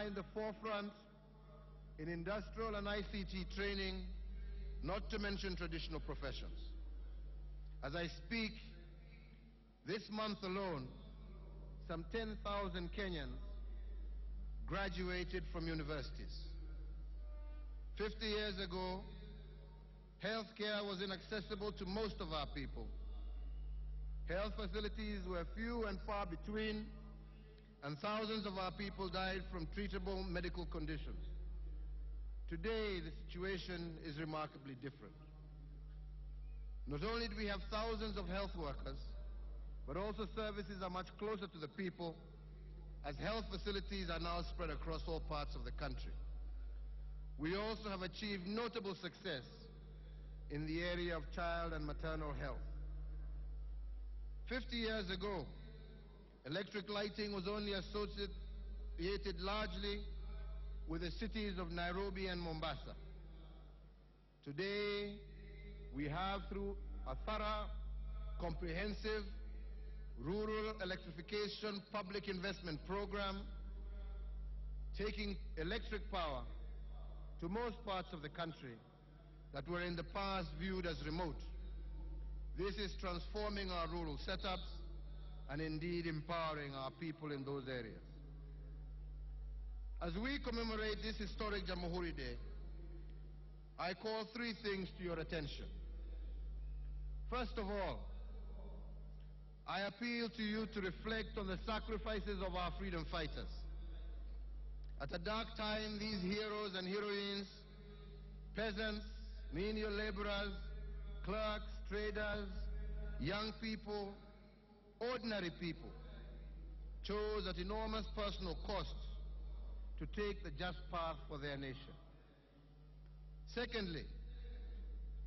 in the forefront in industrial and ICT training, not to mention traditional professions. As I speak, this month alone, some 10,000 Kenyans graduated from universities. 50 years ago, healthcare was inaccessible to most of our people. Health facilities were few and far between, and thousands of our people died from treatable medical conditions. Today, the situation is remarkably different. Not only do we have thousands of health workers, but also services are much closer to the people, as health facilities are now spread across all parts of the country. We also have achieved notable success in the area of child and maternal health. 50 years ago, electric lighting was only associated largely with the cities of Nairobi and Mombasa. Today, we have, through a thorough, comprehensive rural electrification public investment program, taking electric power to most parts of the country that were in the past viewed as remote. This is transforming our rural setups and indeed empowering our people in those areas. As we commemorate this historic Jamhuri Day, I call three things to your attention. First of all, I appeal to you to reflect on the sacrifices of our freedom fighters. At a dark time, these heroes and heroines, peasants, menial laborers, clerks, traders, young people, ordinary people, chose at enormous personal cost to take the just path for their nation. Secondly,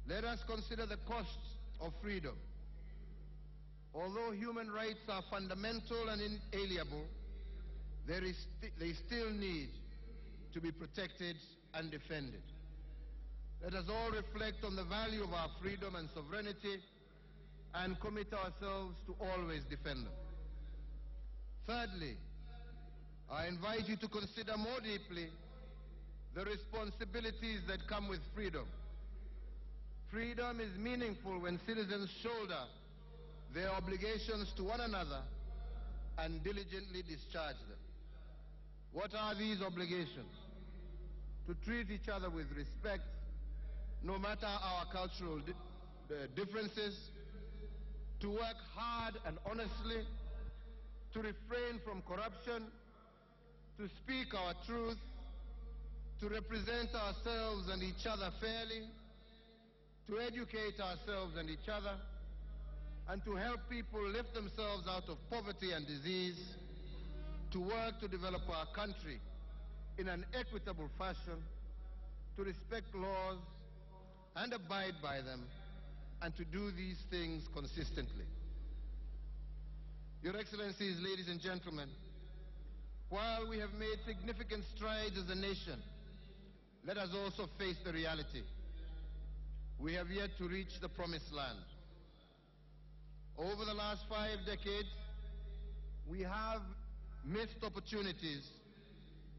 let us consider the costs of freedom. Although human rights are fundamental and inalienable, they still need to be protected and defended. Let us all reflect on the value of our freedom and sovereignty and commit ourselves to always defend them. Thirdly, I invite you to consider more deeply the responsibilities that come with freedom. Freedom is meaningful when citizens shoulder their obligations to one another and diligently discharge them. What are these obligations? To treat each other with respect, no matter our cultural differences, to work hard and honestly, to refrain from corruption, to speak our truth, to represent ourselves and each other fairly, to educate ourselves and each other, and to help people lift themselves out of poverty and disease, to work to develop our country in an equitable fashion, to respect laws and abide by them, and to do these things consistently. Your Excellencies, ladies and gentlemen, while we have made significant strides as a nation, let us also face the reality. We have yet to reach the promised land. Over the last 5 decades, we have missed opportunities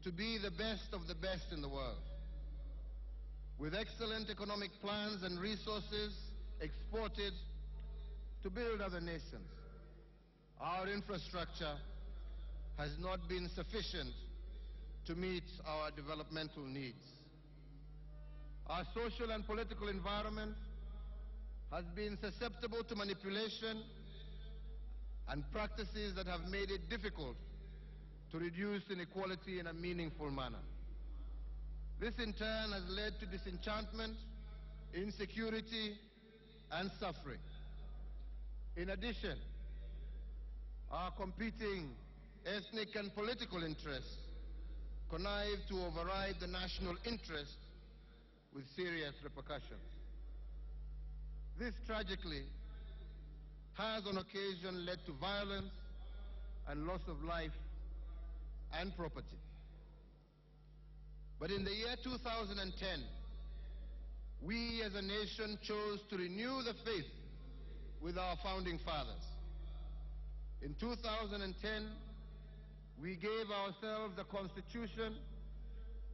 to be the best of the best in the world. With excellent economic plans and resources exported to build other nations, our infrastructure has not been sufficient to meet our developmental needs. Our social and political environment has been susceptible to manipulation and practices that have made it difficult to reduce inequality in a meaningful manner. This in turn has led to disenchantment, insecurity, and suffering. In addition, our competing ethnic and political interests connive to override the national interest with serious repercussions. This tragically has on occasion led to violence and loss of life and property. But in the year 2010, we as a nation chose to renew the faith with our founding fathers. In 2010, We gave ourselves a constitution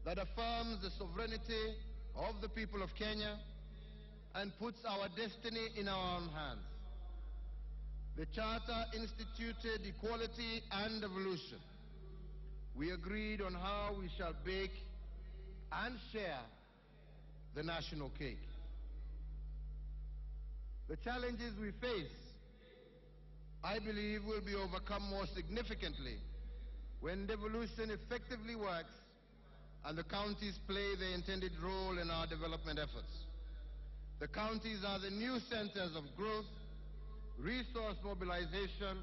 that affirms the sovereignty of the people of Kenya and puts our destiny in our own hands. The Charter instituted equality and evolution. We agreed on how we shall bake and share the national cake. The challenges we face, I believe, will be overcome more significantly when devolution effectively works and the counties play their intended role in our development efforts. The counties are the new centers of growth, resource mobilization,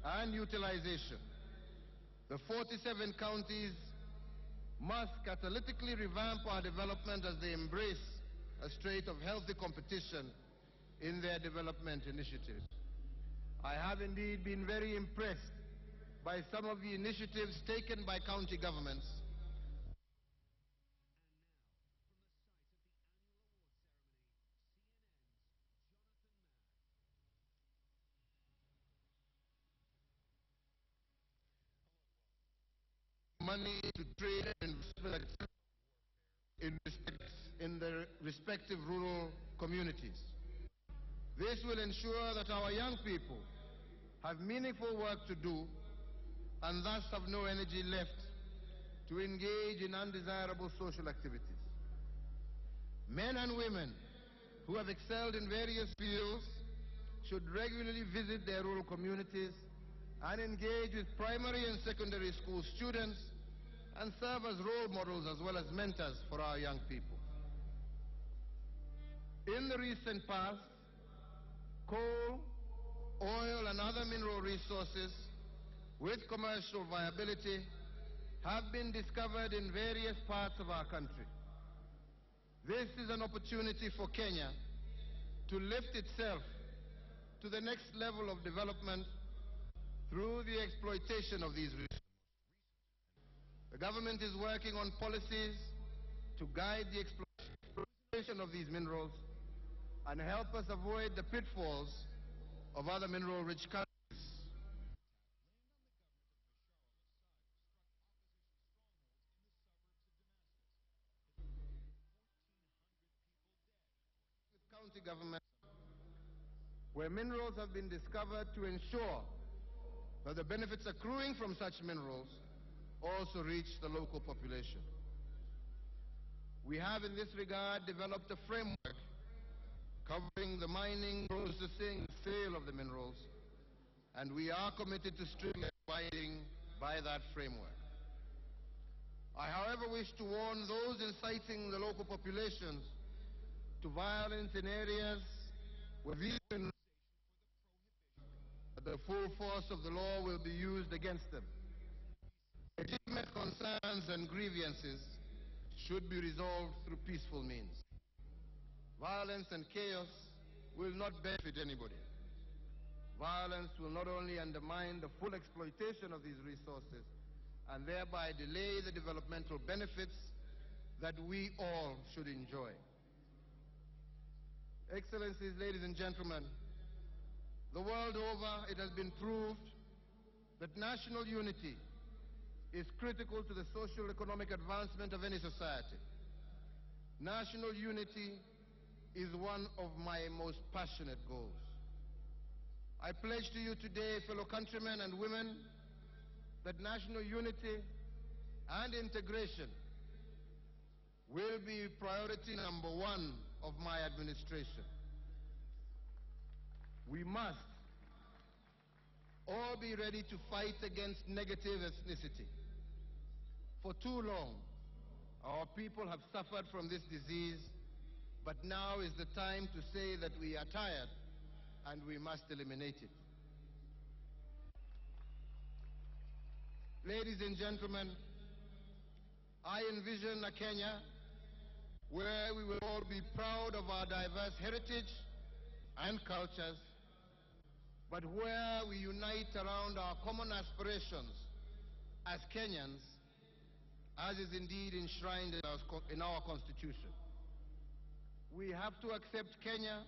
and utilization. The 47 counties must catalytically revamp our development as they embrace a strait of healthy competition in their development initiatives. I have indeed been very impressed by some of the initiatives taken by county governments. Money to trade and investment in the respective rural communities. This will ensure that our young people have meaningful work to do and thus have no energy left to engage in undesirable social activities. Men and women who have excelled in various fields should regularly visit their rural communities and engage with primary and secondary school students and serve as role models as well as mentors for our young people. In the recent past, coal, oil, and other mineral resources with commercial viability have been discovered in various parts of our country. This is an opportunity for Kenya to lift itself to the next level of development through the exploitation of these resources. The government is working on policies to guide the exploitation of these minerals and help us avoid the pitfalls of other mineral-rich countries. With county government, where minerals have been discovered, to ensure that the benefits accruing from such minerals also reach the local population. We have in this regard developed a framework covering the mining, processing, and sale of the minerals, and we are committed to strictly abiding by that framework. I, however, wish to warn those inciting the local populations to violence in areas where the full force of the law will be used against them. Legitimate concerns and grievances should be resolved through peaceful means. Violence and chaos will not benefit anybody. Violence will not only undermine the full exploitation of these resources and thereby delay the developmental benefits that we all should enjoy. Excellencies, ladies and gentlemen, the world over, it has been proved that national unity is critical to the social economic advancement of any society. National unity is one of my most passionate goals. I pledge to you today, fellow countrymen and women, that national unity and integration will be priority number one of my administration. We must all be ready to fight against negative ethnicity. For too long, our people have suffered from this disease, but now is the time to say that we are tired and we must eliminate it. Ladies and gentlemen, I envision a Kenya where we will all be proud of our diverse heritage and cultures, but where we unite around our common aspirations as Kenyans, as is indeed enshrined in our Constitution. We have to accept Kenya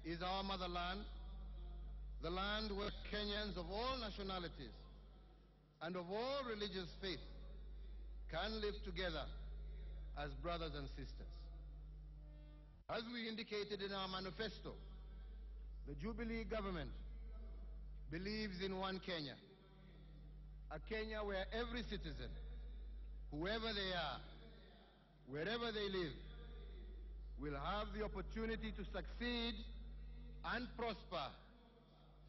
is our motherland, the land where Kenyans of all nationalities and of all religious faith can live together as brothers and sisters. As we indicated in our manifesto, the Jubilee government believes in one Kenya, a Kenya where every citizen, whoever they are, wherever they live, will have the opportunity to succeed and prosper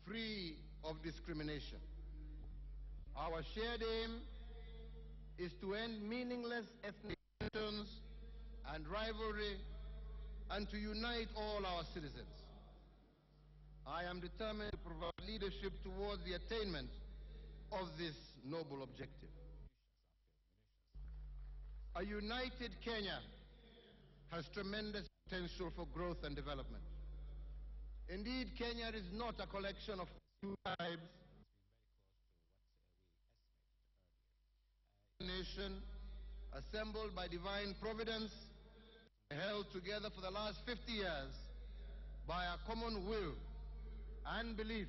free of discrimination. Our shared aim is to end meaningless ethnic tensions and rivalry and to unite all our citizens. I am determined to provide leadership towards the attainment of this noble objective. A united Kenya has tremendous potential for growth and development. Indeed, Kenya is not a collection of two tribes, a nation assembled by divine providence, held together for the last 50 years by a common will and belief